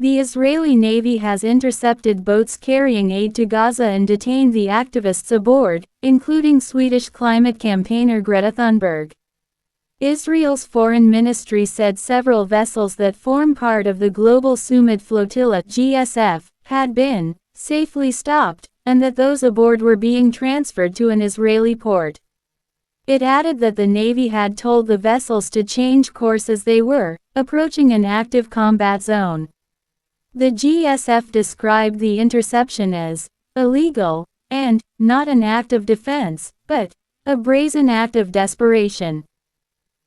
The Israeli Navy has intercepted boats carrying aid to Gaza and detained the activists aboard, including Swedish climate campaigner Greta Thunberg. Israel's foreign ministry said several vessels that form part of the global Sumud Flotilla (GSF) had been safely stopped, and that those aboard were being transferred to an Israeli port. It added that the Navy had told the vessels to change course as they were approaching an active combat zone. The GSF described the interception as illegal and not an act of defense, but a brazen act of desperation.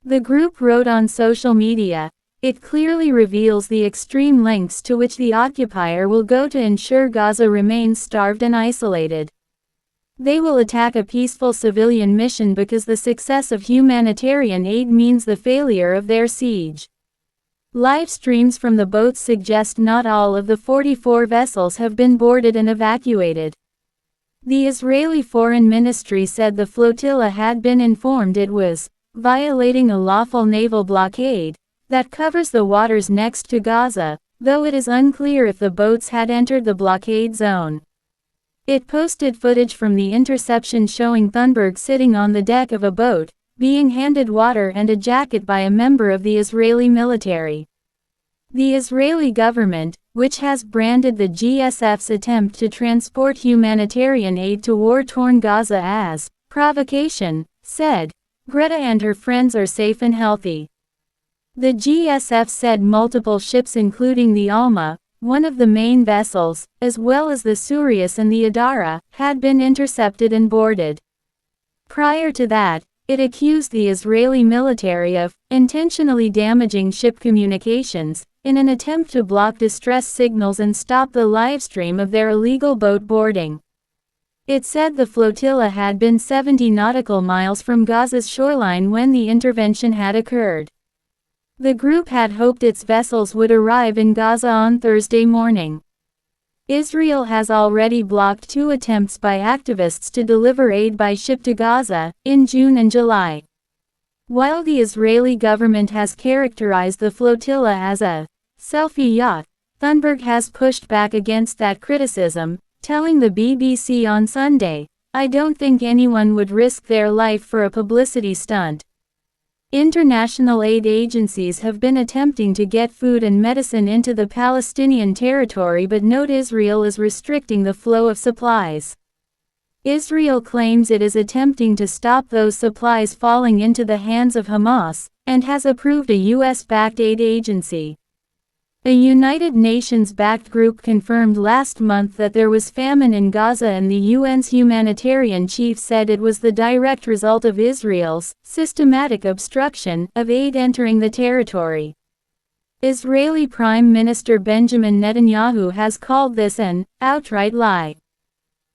The group wrote on social media, "It clearly reveals the extreme lengths to which the occupier will go to ensure Gaza remains starved and isolated. They will attack a peaceful civilian mission because the success of humanitarian aid means the failure of their siege." Live streams from the boats suggest not all of the 44 vessels have been boarded and evacuated. The Israeli Foreign Ministry said the flotilla had been informed it was violating a lawful naval blockade that covers the waters next to Gaza, though it is unclear if the boats had entered the blockade zone. It posted footage from the interception showing Thunberg sitting on the deck of a boat, being handed water and a jacket by a member of the Israeli military. The Israeli government, which has branded the GSF's attempt to transport humanitarian aid to war-torn Gaza as provocation, said, "Greta and her friends are safe and healthy." The GSF said multiple ships including the Alma, one of the main vessels, as well as the Surius and the Adara, had been intercepted and boarded. Prior to that, it accused the Israeli military of intentionally damaging ship communications, in an attempt to block distress signals and stop the livestream of their illegal boat boarding. It said the flotilla had been 70 nautical miles from Gaza's shoreline when the intervention had occurred. The group had hoped its vessels would arrive in Gaza on Thursday morning. Israel has already blocked 2 attempts by activists to deliver aid by ship to Gaza, in June and July. While the Israeli government has characterized the flotilla as a selfie yacht, Thunberg has pushed back against that criticism, telling the BBC on Sunday, "I don't think anyone would risk their life for a publicity stunt." International aid agencies have been attempting to get food and medicine into the Palestinian territory but note Israel is restricting the flow of supplies. Israel claims it is attempting to stop those supplies falling into the hands of Hamas, and has approved a US-backed aid agency. A United Nations-backed group confirmed last month that there was famine in Gaza, and the UN's humanitarian chief said it was the direct result of Israel's systematic obstruction of aid entering the territory. Israeli Prime Minister Benjamin Netanyahu has called this an outright lie.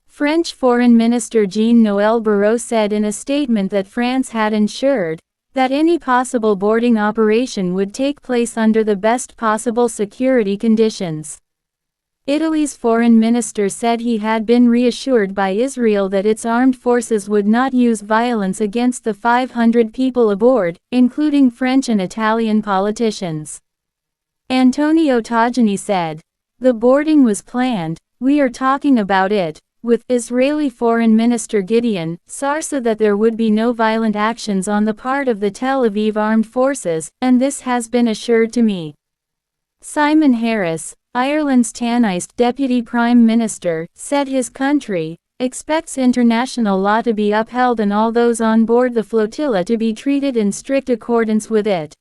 French Foreign Minister Jean-Noël Barrot said in a statement that France had ensured that any possible boarding operation would take place under the best possible security conditions. Italy's foreign minister said he had been reassured by Israel that its armed forces would not use violence against the 500 people aboard, including French and Italian politicians. Antonio Tajani said, "The boarding was planned, we are talking about it with Israeli Foreign Minister Gideon Sarsa that there would be no violent actions on the part of the Tel Aviv armed forces, and this has been assured to me." Simon Harris, Ireland's Taoiseach Deputy Prime Minister, said his country expects international law to be upheld and all those on board the flotilla to be treated in strict accordance with it.